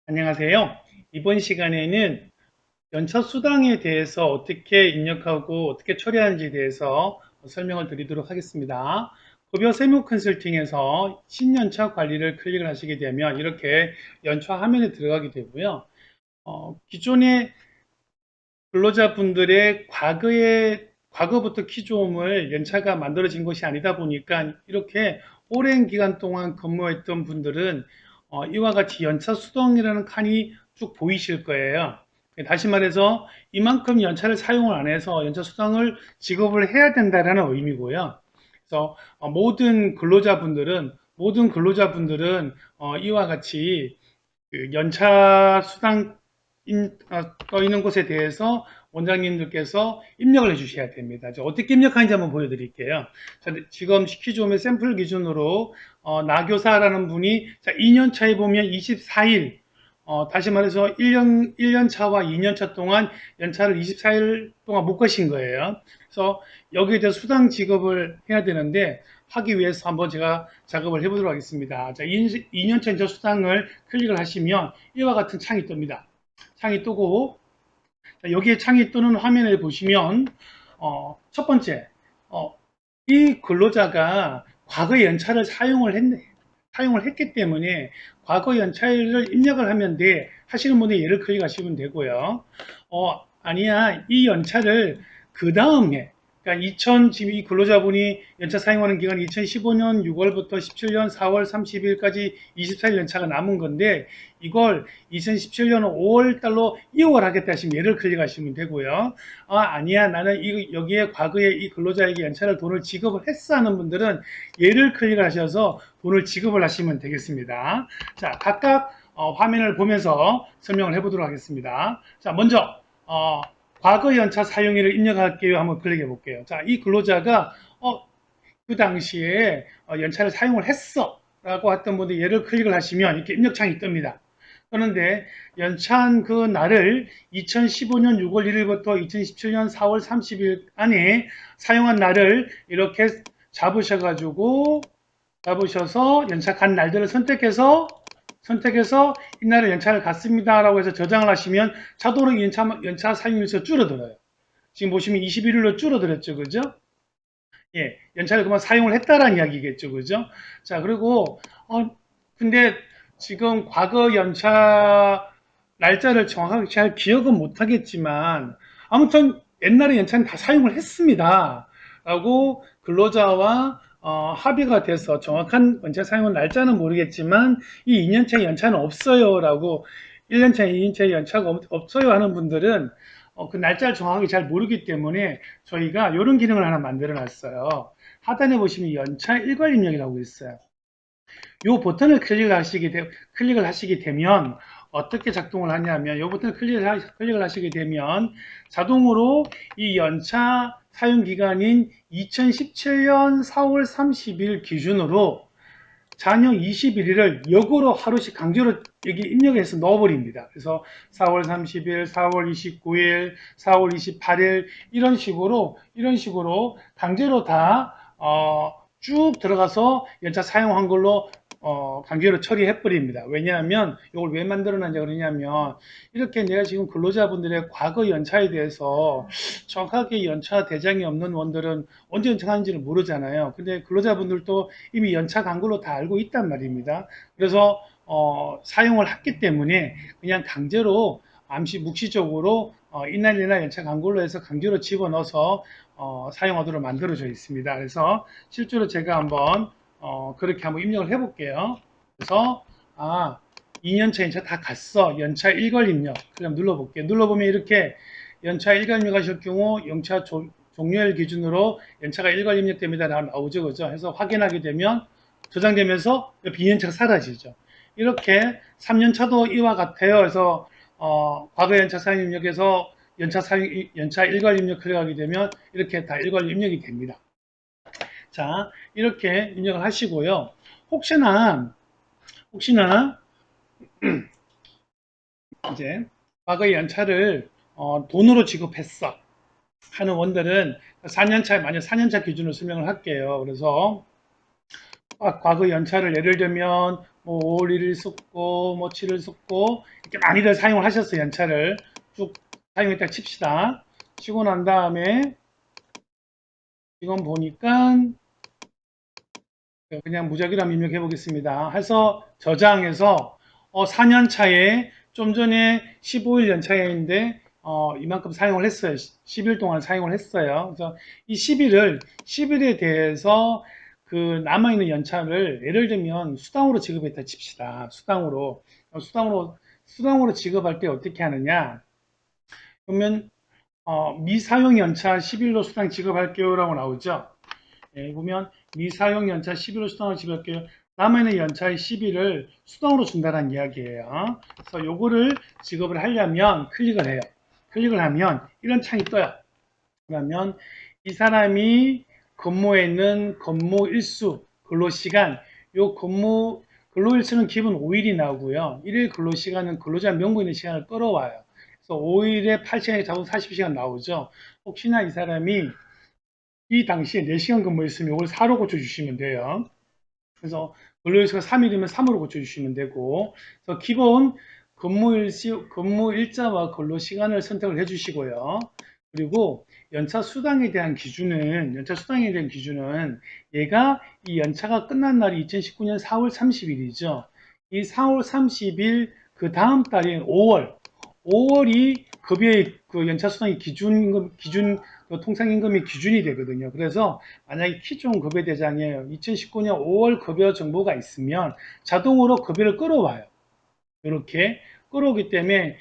안녕하세요. 이번 시간에는 연차 수당에 대해서 어떻게 입력하고 어떻게 처리하는지에 대해서 설명을 드리도록 하겠습니다. 급여 세무 컨설팅에서 신연차 관리를 클릭을 하시게 되면 이렇게 연차 화면에 들어가게 되고요. 기존의 근로자분들의 과거부터 키조음을 연차가 만들어진 것이 아니다 보니까 이렇게 오랜 기간 동안 근무했던 분들은 이와 같이 연차 수당이라는 칸이 쭉 보이실 거예요. 다시 말해서 이만큼 연차를 사용을 안 해서 연차 수당을 지급을 해야 된다는 의미고요. 그래서 모든 근로자분들은 이와 같이 그 연차 수당 떠 있는 곳에 대해서 원장님들께서 입력을 해 주셔야 됩니다. 어떻게 입력하는지 한번 보여드릴게요. 자, 지금 시키조음의 샘플 기준으로 나교사라는 분이 자, 2년 차에 보면 24일 다시 말해서 1년 차와 2년 차 동안 연차를 24일 동안 못 가신 거예요. 그래서 여기에 대해서 수당 지급을 해야 되는데 하기 위해서 한번 제가 작업을 해보도록 하겠습니다. 자, 2년차 연차 수당을 클릭을 하시면 이와 같은 창이 뜹니다. 창이 뜨고 여기에 창이 뜨는 화면을 보시면 첫 번째 이 근로자가 과거 연차를 사용을 했기 때문에 과거 연차를 입력을 하면 돼 하시는 분이 얘를 클릭하시면 되고요. 아니야 이 연차를 그 다음에 그러니까 지금 이 근로자분이 연차 사용하는 기간이 2015년 6월부터 17년 4월 30일까지 24일 연차가 남은 건데 이걸 2017년 5월 달로 이용하겠다 하시면 얘를 클릭하시면 되고요. 아니야 나는 여기에 과거에 이 근로자에게 연차를 돈을 지급을 했어 하는 분들은 얘를 클릭하셔서 돈을 지급을 하시면 되겠습니다. 자, 각각 화면을 보면서 설명을 해보도록 하겠습니다. 자, 먼저 과거 연차 사용일을 입력할게요. 한번 클릭해 볼게요. 자, 이 근로자가 그 당시에 연차를 사용을 했어 라고 했던 분들 얘를 클릭을 하시면 이렇게 입력창이 뜹니다. 그런데 연차한 그 날을 2015년 6월 1일부터 2017년 4월 30일 안에 사용한 날을 이렇게 잡으셔서 연차간 날들을 선택해서 이날에 연차를 갔습니다 라고 해서 저장을 하시면 자동으로 연차 사용일수가 줄어들어요. 지금 보시면 21일로 줄어들었죠. 그죠? 예, 연차를 그만 사용을 했다라는 이야기겠죠. 그죠? 자, 그리고, 근데 지금 과거 연차 날짜를 정확하게 잘 기억은 못하겠지만, 아무튼 옛날에 연차는 다 사용을 했습니다. 라고 근로자와 합의가 돼서 정확한 연차 사용 날짜는 모르겠지만, 이 2년차 연차는 없어요. 라고 1년차, 2년차 연차가 없어요 하는 분들은 그 날짜를 정확하게 잘 모르기 때문에 저희가 이런 기능을 하나 만들어 놨어요. 하단에 보시면 연차 일괄 입력이라고 있어요. 이 버튼을 클릭을 하시게 되면 어떻게 작동을 하냐면 이 버튼을 클릭을 하시게 되면 자동으로 이 연차 사용 기간인 2017년 4월 30일 기준으로 잔여 21일을 역으로 하루씩 강제로 여기 입력해서 넣어버립니다. 그래서 4월 30일, 4월 29일, 4월 28일 이런 식으로 강제로 다 쭉 들어가서 연차 사용한 걸로 강제로 처리해 버립니다. 왜냐하면 이걸 왜 만들어놨냐 그러냐면 이렇게 내가 지금 근로자분들의 과거 연차에 대해서 정확하게 연차 대장이 없는 원들은 언제 연차하는지를 모르잖아요. 근데 근로자분들도 이미 연차 간 걸로 다 알고 있단 말입니다. 그래서 사용을 했기 때문에 그냥 강제로 묵시적으로 이날 연차 간 걸로 해서 강제로 집어넣어서 사용하도록 만들어져 있습니다. 그래서 실제로 제가 한번 그렇게 한번 입력을 해볼게요. 그래서 2년차 연차 다 갔어. 연차 일괄 입력. 그럼 눌러볼게요. 눌러보면 이렇게 연차 일괄 입력하실 경우 연차 종료일 기준으로 연차가 일괄 입력됩니다. 나오죠. 그죠? 해서 확인하게 되면 저장되면서 비연차가 사라지죠. 이렇게 3년차도 이와 같아요. 그래서 과거 연차 사용 입력에서 연차 일괄 입력 클릭하게 되면 이렇게 다 일괄 입력이 됩니다. 자, 이렇게 입력을 하시고요. 혹시나 이제 과거의 연차를 돈으로 지급했어 하는 원들은 만약 4년차 기준으로 설명을 할게요. 그래서 과거 연차를 예를 들면 뭐 5월 1일 썼고, 뭐 7일 썼고, 이렇게 많이들 사용을 하셨어요. 연차를 쭉 사용했다 칩시다. 치고 난 다음에 지금 보니까 그냥 무작위로 입력해 보겠습니다. 해서 저장해서 4년 차에 좀 전에 15일 연차인데 이만큼 사용을 했어요. 10일 동안 사용을 했어요. 그래서 이 10일에 대해서 그 남아있는 연차를 예를 들면 수당으로 지급했다 칩시다. 수당으로 지급할 때 어떻게 하느냐? 그러면 미사용 연차 10일로 수당 지급할게요 라고 나오죠. 예, 보면 미사용 연차 10일로 수당을 지급할게요. 남아있는 연차의 10일을 수당으로 준다는 이야기예요. 그래서 요거를 지급을 하려면 클릭을 해요. 클릭을 하면 이런 창이 떠요. 그러면 이 사람이 근무에 있는 근무 일수, 근로시간, 요 근로일수는 기본 5일이 나오고요. 1일 근로시간은 근로자 명부 있는 시간을 끌어와요. 그래서 5일에 8시간에 자동 40시간 나오죠. 혹시나 이 사람이 이 당시에 4시간 근무했으면 이걸 4로 고쳐주시면 돼요. 그래서 근로일수가 3일이면 3으로 고쳐주시면 되고, 그래서 기본 근무일자와 근로시간을 선택을 해주시고요. 그리고 연차 수당에 대한 기준은 얘가 이 연차가 끝난 날이 2019년 4월 30일이죠. 이 4월 30일 그 다음 달인 5월이 급여의 그 연차 수당의 기준 그 통상임금의 기준이 되거든요. 그래서 만약에 키종 급여 대장에 2019년 5월 급여 정보가 있으면 자동으로 급여를 끌어와요. 이렇게 끌어오기 때문에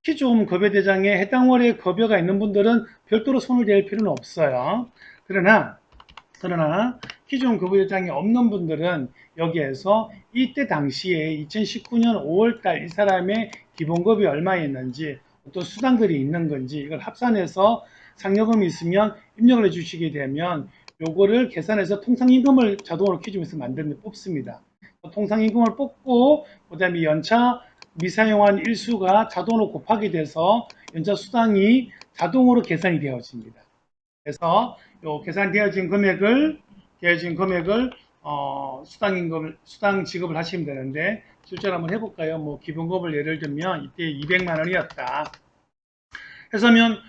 키종 급여 대장에 해당 월에 급여가 있는 분들은 별도로 손을 댈 필요는 없어요. 그러나 기존 급여 대장이 없는 분들은 여기에서 이때 당시에 2019년 5월달 이 사람의 기본급이 얼마였는지 어떤 수당들이 있는 건지 이걸 합산해서 상여금이 있으면 입력을 해주시게 되면 요거를 계산해서 통상임금을 자동으로 기준에서 뽑습니다. 통상임금을 뽑고 그 다음에 연차 미사용한 일수가 자동으로 곱하게 돼서 연차 수당이 자동으로 계산이 되어집니다. 그래서 요 계산되어진 금액을 수당 지급을 하시면 되는데 실제로 한번 해볼까요? 뭐 기본급을 예를 들면 이때 200만 원이었다. 해서면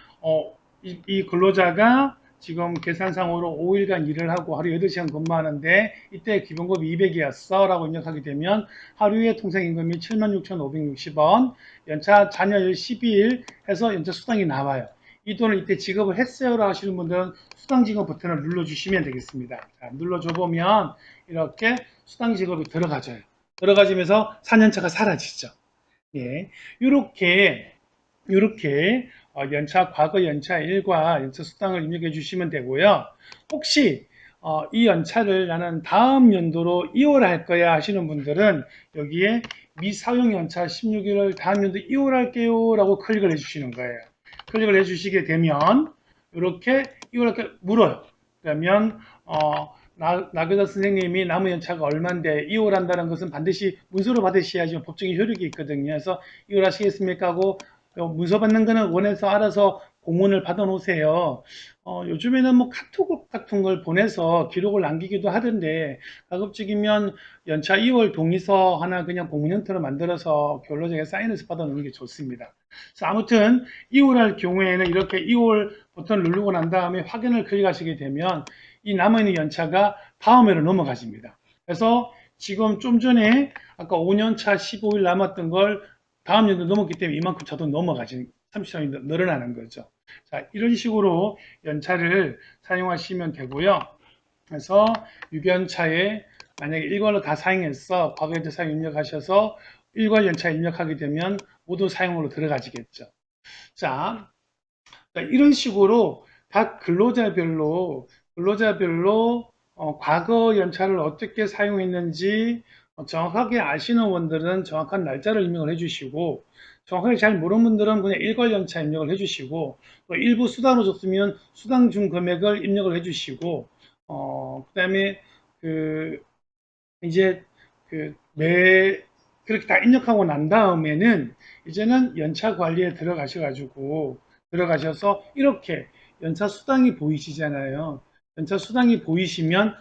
이 근로자가 지금 계산상으로 5일간 일을 하고 하루 8시간 근무하는데 이때 기본급이 200이었어 라고 입력하게 되면 하루에 통상임금이 76,560원, 연차 잔여일 12일 해서 연차 수당이 나와요. 이 돈을 이때 지급을 했어요 라고 하시는 분들은 수당 지급 버튼을 눌러주시면 되겠습니다. 자, 눌러줘 보면 이렇게 수당 지급이 들어가져요. 들어가지면서 4년차가 사라지죠. 예, 이렇게 과거 연차 일과 연차 수당을 입력해 주시면 되고요. 혹시 이 연차를 나는 다음 연도로 이월할 거야 하시는 분들은 여기에 미사용 연차 16일을 다음 연도 이월할게요 라고 클릭을 해 주시는 거예요. 클릭을 해 주시게 되면 이렇게 이월할게 물어요. 그러면 나교사 선생님이 남은 연차가 얼만데 이월한다는 것은 반드시 문서로 받으셔야지 법적인 효력이 있거든요. 그래서 이월하시겠습니까 하고 문서 받는 거는 원해서 알아서 공문을 받아 놓으세요. 요즘에는 뭐 카톡 같은 걸 보내서 기록을 남기기도 하던데 가급적이면 연차 2월 동의서 하나 그냥 공문 형태로 만들어서 결로장에 사인해서 받아 놓는 게 좋습니다. 그래서 아무튼 2월 할 경우에는 이렇게 2월 버튼을 누르고 난 다음에 확인을 클릭하시게 되면 이 남아있는 연차가 다음 해로 넘어가집니다. 그래서 지금 좀 전에 아까 5년차 15일 남았던 걸 다음 연도 넘었기 때문에 이만큼 자동 넘어가지 30시간이 늘어나는 거죠. 자, 이런 식으로 연차를 사용하시면 되고요. 그래서 6연차에 만약에 일괄로 다 사용했어 과거 연차 사용 입력하셔서 일괄 연차 입력하게 되면 모두 사용으로 들어가지겠죠. 자, 이런 식으로 각 근로자별로 과거 연차를 어떻게 사용했는지 정확하게 아시는 분들은 정확한 날짜를 입력을 해주시고 정확하게 잘 모르는 분들은 그냥 일괄 연차 입력을 해주시고 또 일부 수당으로 줬으면 수당 준 금액을 입력을 해주시고 그다음에 그 이제 그렇게 다 입력하고 난 다음에는 이제는 연차 관리에 들어가셔서 이렇게 연차 수당이 보이시잖아요. 연차 수당이 보이시면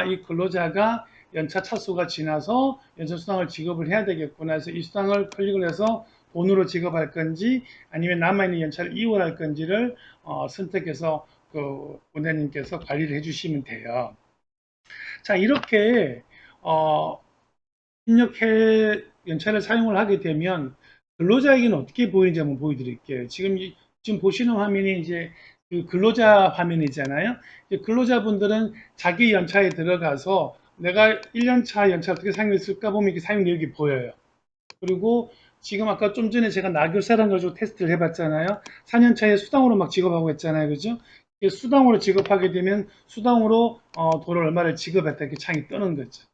이 근로자가 연차 차수가 지나서 연차 수당을 지급을 해야 되겠구나 해서 이 수당을 클릭을 해서 돈으로 지급할 건지 아니면 남아있는 연차를 이월할 건지를 선택해서 그 원장님께서 관리를 해주시면 돼요. 자, 이렇게 어, 입력해 연차를 사용을 하게 되면 근로자에게는 어떻게 보이는지 한번 보여드릴게요. 지금 보시는 화면이 이제 그 근로자 화면이잖아요. 이제 근로자분들은 자기 연차에 들어가서 내가 1년차 연차 어떻게 사용했을까 보면 이렇게 사용 내역이 보여요. 그리고 지금 아까 좀 전에 제가 나교사랑 가지고 테스트를 해봤잖아요. 4년차에 수당으로 막 지급하고 했잖아요. 그죠? 수당으로 지급하게 되면 수당으로 돈을 얼마를 지급했다 이렇게 창이 뜨는 거죠.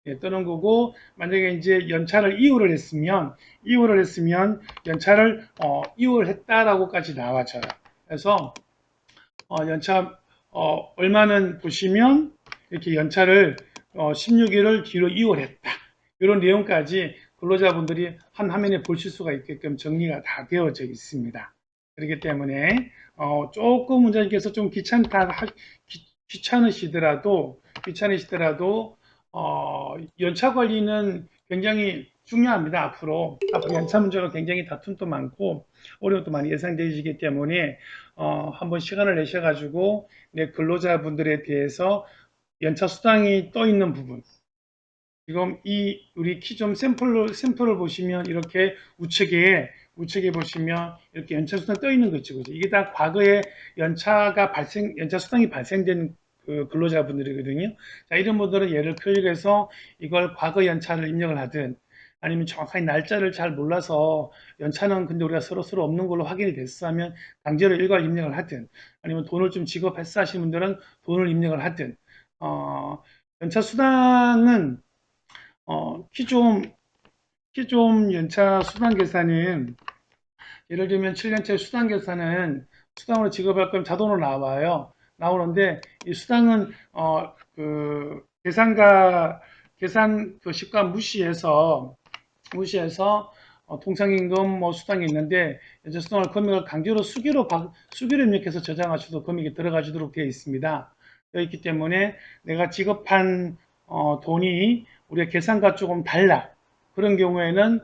예, 뜨는 거고 만약에 이제 연차를 이월을 했으면 연차를 이월했다라고까지 나와줘요. 그래서 연차 얼마는 보시면 이렇게 연차를 16일을 뒤로 이월했다. 이런 내용까지 근로자분들이 한 화면에 보실 수가 있게끔 정리가 다 되어져 있습니다. 그렇기 때문에 조금 원장님께서 좀 귀찮으시더라도 연차 관리는 굉장히 중요합니다. 앞으로 연차 문제가 굉장히 다툼도 많고 어려움도 많이 예상되시기 때문에 한번 시간을 내셔가지고 내 근로자분들에 대해서 연차 수당이 떠 있는 부분 지금 이 우리 키좀 샘플을 보시면 이렇게 우측에 보시면 이렇게 연차 수당 떠 있는 거 있죠. 그죠? 이게 다 과거에 연차 수당이 발생된 그 근로자분들이거든요. 자, 이런 분들은 얘를 클릭해서 이걸 과거 연차를 입력을 하든 아니면 정확하게 날짜를 잘 몰라서 연차는 근데 우리가 서로 없는 걸로 확인이 됐어 하면 강제로 일괄 입력을 하든 아니면 돈을 좀 지급했어 하시는 분들은 돈을 입력을 하든 연차 수당은 키좀 연차 수당 계산은 예를 들면 7년째 수당 계산은 수당으로 지급할 거면 자동으로 나와요. 나오는데 이 수당은 그 계산 교식과 무시해서 통상임금 뭐 수당이 있는데 연차 수당을 금액을 강제로 수기로 입력해서 저장하셔도 금액이 들어가지도록 되어 있습니다. 되어 있기 때문에 내가 지급한 돈이 우리가 계산과 조금 달라. 그런 경우에는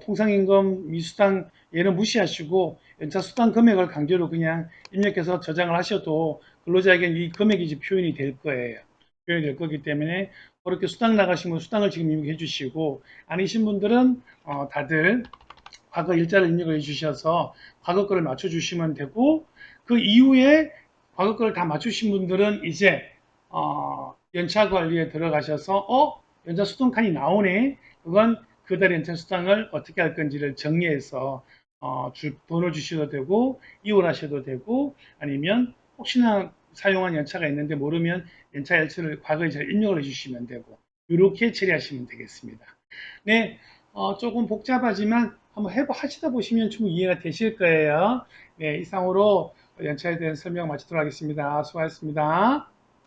통상임금 미수당 얘는 무시하시고 연차 수당 금액을 강제로 그냥 입력해서 저장을 하셔도 근로자에게는 이 금액이 이제 표현이 될 거예요. 표현이 될 거기 때문에 그렇게 수당 나가시면 수당을 지금 입력해 주시고 아니신 분들은 다들 과거 일자를 입력을 해 주셔서 과거 거를 맞춰 주시면 되고 그 이후에 과거 거를 다 맞추신 분들은 이제 연차 관리에 들어가셔서 연차 수당칸이 나오네. 그건 그달 연차 수당을 어떻게 할 건지를 정리해서 돈을 주셔도 되고 이월하셔도 되고 아니면 혹시나 사용한 연차가 있는데 모르면 연차 일수를 과거에 잘 입력을 해주시면 되고 이렇게 처리하시면 되겠습니다. 네, 조금 복잡하지만 한번 하시다 보시면 충분히 이해가 되실 거예요. 네, 이상으로 연차에 대한 설명 마치도록 하겠습니다. 수고하셨습니다.